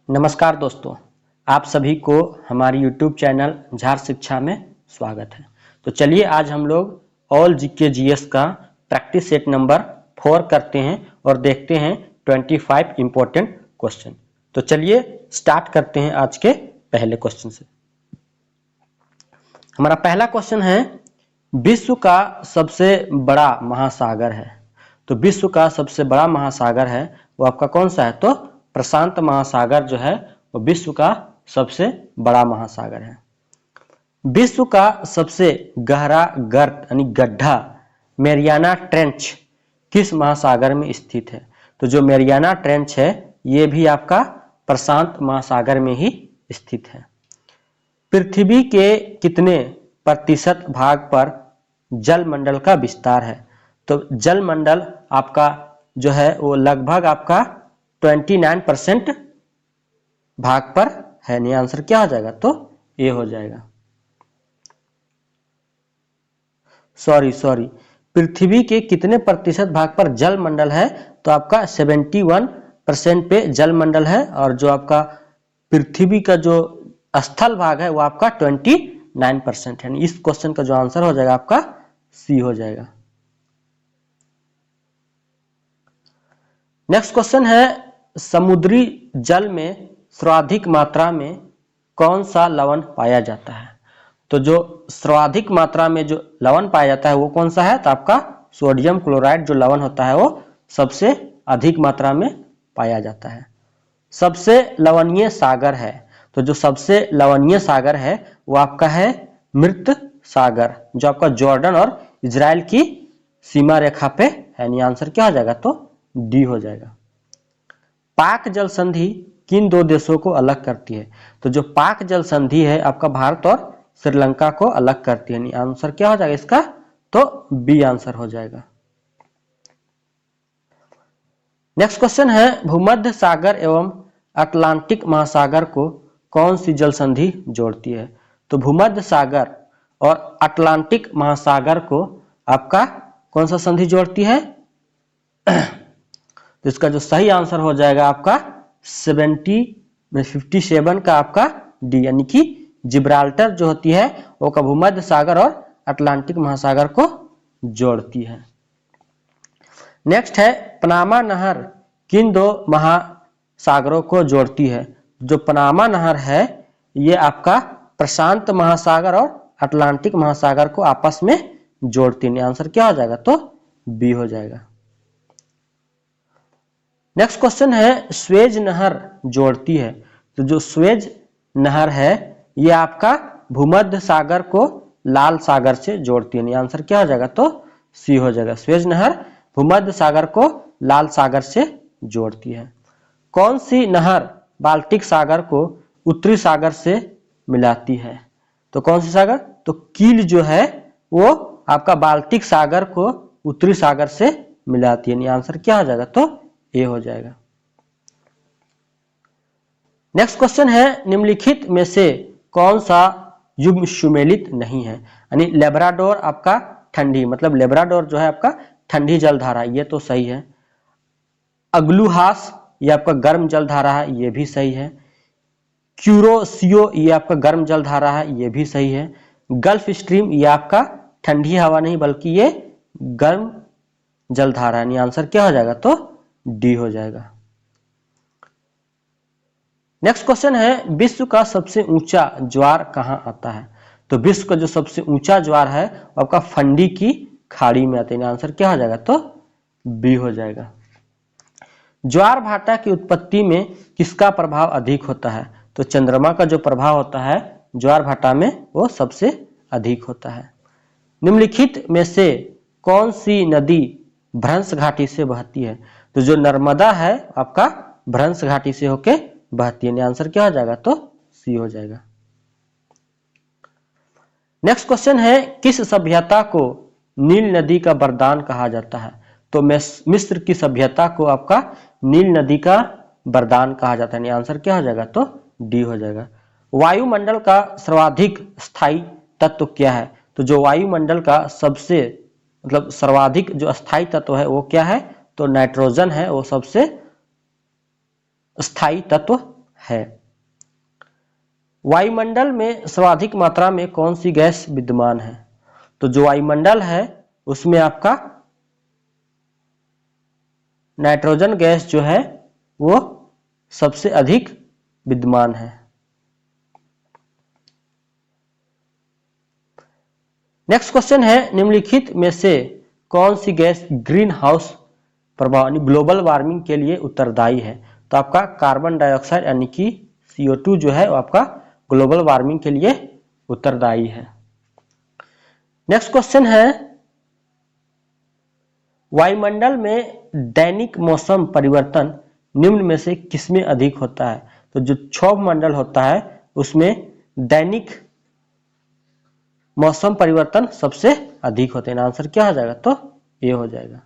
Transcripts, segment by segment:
नमस्कार दोस्तों, आप सभी को हमारी YouTube चैनल झार शिक्षा में स्वागत है। तो चलिए आज हम लोग ऑल जीके जीएस का प्रैक्टिस सेट नंबर 4 करते हैं और देखते हैं 25 इंपॉर्टेंट क्वेश्चन। तो चलिए स्टार्ट करते हैं आज के पहले क्वेश्चन से। हमारा पहला क्वेश्चन है, विश्व का सबसे बड़ा महासागर है। तो विश्व का सबसे बड़ा महासागर है वो आपका कौन सा है? तो प्रशांत महासागर जो है वो विश्व का सबसे बड़ा महासागर है। विश्व का सबसे गहरा गर्त यानी गड्ढा मैरियाना ट्रेंच किस महासागर में स्थित है? तो जो मैरियाना ट्रेंच है ये भी आपका प्रशांत महासागर में ही स्थित है। पृथ्वी के कितने प्रतिशत भाग पर जलमंडल का विस्तार है? तो जलमंडल आपका जो है वो लगभग आपका 29% भाग पर है। नहीं, आंसर क्या हो जाएगा? तो ए हो जाएगा। सॉरी, पृथ्वी के कितने प्रतिशत भाग पर जलमंडल है? तो आपका 71% पे जलमंडल है और जो आपका पृथ्वी का जो स्थल भाग है वो आपका 29% है। इस क्वेश्चन का जो आंसर हो जाएगा आपका सी हो जाएगा। नेक्स्ट क्वेश्चन है, समुद्री जल में सर्वाधिक मात्रा में कौन सा लवण पाया जाता है? तो जो सर्वाधिक मात्रा में जो लवण पाया जाता है वो कौन सा है? तो आपका सोडियम क्लोराइड जो लवण होता है वो सबसे अधिक मात्रा में पाया जाता है। सबसे लवणीय सागर है, तो जो सबसे लवणीय सागर है वो आपका है मृत सागर, जो आपका जॉर्डन और इजराइल की सीमा रेखा पे है। नहीं, आंसर क्या हो जाएगा? तो डी हो जाएगा। पाक जल संधि किन दो देशों को अलग करती है? तो जो पाक जल संधि है आपका भारत और श्रीलंका को अलग करती है। नहीं, आंसर क्या हो जाएगा इसका? तो बी आंसर हो जाएगा। नेक्स्ट क्वेश्चन है, भूमध्य सागर एवं अटलांटिक महासागर को कौन सी जल संधि जोड़ती है? तो भूमध्य सागर और अटलांटिक महासागर को आपका कौन सा संधि जोड़ती है? तो इसका जो सही आंसर हो जाएगा आपका 57 का आपका डी, यानी कि जिब्राल्टर जो होती है वो का भूमध्य सागर और अटलांटिक महासागर को जोड़ती है। नेक्स्ट है, पनामा नहर किन दो महासागरों को जोड़ती है? जो पनामा नहर है ये आपका प्रशांत महासागर और अटलांटिक महासागर को आपस में जोड़ती है। आंसर क्या हो जाएगा? तो बी हो जाएगा। नेक्स्ट क्वेश्चन है, स्वेज नहर जोड़ती है। तो जो स्वेज नहर है ये आपका भूमध्य सागर को लाल सागर से जोड़ती है। आंसर क्या हो जाएगा? तो सी हो जाएगा। स्वेज नहर भूमध्य सागर को लाल सागर से जोड़ती है। कौन सी नहर बाल्टिक सागर को उत्तरी सागर से मिलाती है? तो कौन सी सागर? तो कील जो है वो आपका बाल्टिक सागर को उत्तरी सागर से मिलाती है। आंसर क्या हो जाएगा? तो ए हो जाएगा। नेक्स्ट क्वेश्चन है, निम्नलिखित में से कौन सा युग्म सुमेलित नहीं है? यानी लेब्राडोर आपका ठंडी, मतलब लेब्राडोर जो है आपका ठंडी जलधारा, ये तो सही है। अग्लुहास ये आपका गर्म जलधारा है, ये भी सही है। क्यूरोसियो ये आपका गर्म जलधारा है, ये भी सही है। गल्फ स्ट्रीम ये आपका ठंडी हवा नहीं बल्कि ये गर्म जलधारा है। आंसर क्या हो जाएगा? तो डी हो जाएगा। नेक्स्ट क्वेश्चन है, विश्व का सबसे ऊंचा ज्वार कहां आता है? तो विश्व का जो सबसे ऊंचा ज्वार है वो आपका फंडी की खाड़ी में आता है। आंसर क्या हो जाएगा? तो बी हो जाएगा। ज्वार भाटा की उत्पत्ति में किसका प्रभाव अधिक होता है? तो चंद्रमा का जो प्रभाव होता है ज्वार भाटा में वो सबसे अधिक होता है। निम्नलिखित में से कौन सी नदी भ्रंश घाटी से बहती है? तो जो नर्मदा है आपका भ्रंश घाटी से होके बहती है। आंसर क्या हो जाएगा? तो सी हो जाएगा। नेक्स्ट क्वेश्चन है, किस सभ्यता को नील नदी का वरदान कहा जाता है? तो मिस्र की सभ्यता को आपका नील नदी का वरदान कहा जाता है। आंसर क्या हो जाएगा? तो डी हो जाएगा। वायुमंडल का सर्वाधिक स्थायी तत्व क्या है? तो जो वायुमंडल का सबसे मतलब सर्वाधिक जो स्थायी तत्व है वो क्या है? तो नाइट्रोजन है, वो सबसे स्थायी तत्व है। वायुमंडल में सर्वाधिक मात्रा में कौन सी गैस विद्यमान है? तो जो वायुमंडल है उसमें आपका नाइट्रोजन गैस जो है वो सबसे अधिक विद्यमान है। नेक्स्ट क्वेश्चन है, निम्नलिखित में से कौन सी गैस ग्रीन हाउस प्रभाव ग्लोबल वार्मिंग के लिए उत्तरदायी है? तो आपका कार्बन डाइऑक्साइड यानी कि CO2 जो है वो आपका ग्लोबल वार्मिंग के लिए उत्तरदायी है। नेक्स्ट क्वेश्चन है, वायुमंडल में दैनिक मौसम परिवर्तन निम्न में से किसमें अधिक होता है? तो जो क्षोभ मंडल होता है उसमें दैनिक मौसम परिवर्तन सबसे अधिक होते हैं। आंसर क्या हो जाएगा? तो ये हो जाएगा।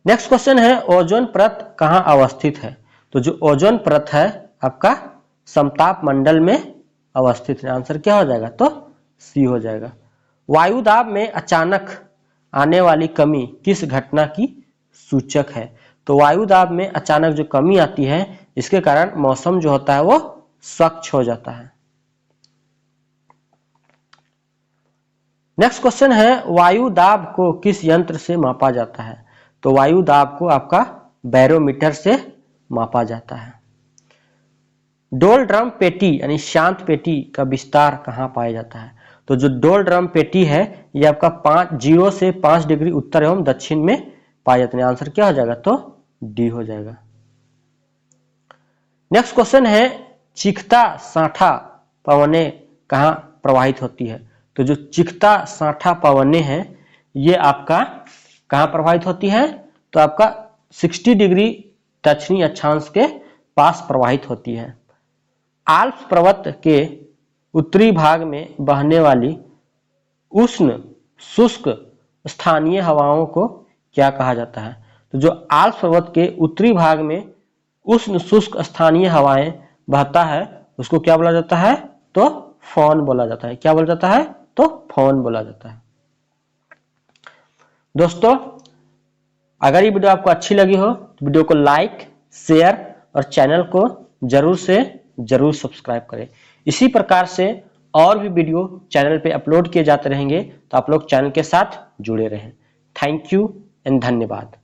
नेक्स्ट क्वेश्चन है, ओजोन परत कहाँ अवस्थित है? तो जो ओजोन परत है आपका समताप मंडल में अवस्थित है। आंसर क्या हो जाएगा? तो सी हो जाएगा। वायुदाब में अचानक आने वाली कमी किस घटना की सूचक है? तो वायुदाब में अचानक जो कमी आती है इसके कारण मौसम जो होता है वो स्वच्छ हो जाता है। नेक्स्ट क्वेश्चन है, वायुदाब को किस यंत्र से मापा जाता है? तो वायुदाब को आपका बैरोमीटर से मापा जाता है। डोल ड्रम पेटी यानी शांत पेटी का विस्तार कहाँ पाया जाता है? तो जो डोल ड्रम पेटी है ये आपका 0 से 5 डिग्री उत्तर एवं दक्षिण में पाया जाता है। आंसर क्या हो जाएगा? तो डी हो जाएगा। नेक्स्ट क्वेश्चन है, चिखता साठा पवनें कहाँ प्रवाहित होती है? तो जो चिखता साठा पवनें हैं ये आपका कहाँ प्रवाहित होती है? तो आपका 60 डिग्री दक्षिणी अक्षांश के पास प्रवाहित होती है। आल्प्स पर्वत के उत्तरी भाग में बहने वाली उष्ण शुष्क स्थानीय हवाओं को क्या कहा जाता है? तो जो आल्प्स पर्वत के उत्तरी भाग में उष्ण शुष्क स्थानीय हवाएं बहता है उसको क्या बोला जाता है? तो फॉन बोला जाता है। क्या बोला जाता है? तो फॉन बोला जाता है। दोस्तों, अगर ये वीडियो आपको अच्छी लगी हो तो वीडियो को लाइक, शेयर और चैनल को जरूर से जरूर सब्सक्राइब करें। इसी प्रकार से और भी वीडियो चैनल पे अपलोड किए जाते रहेंगे तो आप लोग चैनल के साथ जुड़े रहें। थैंक यू एंड धन्यवाद।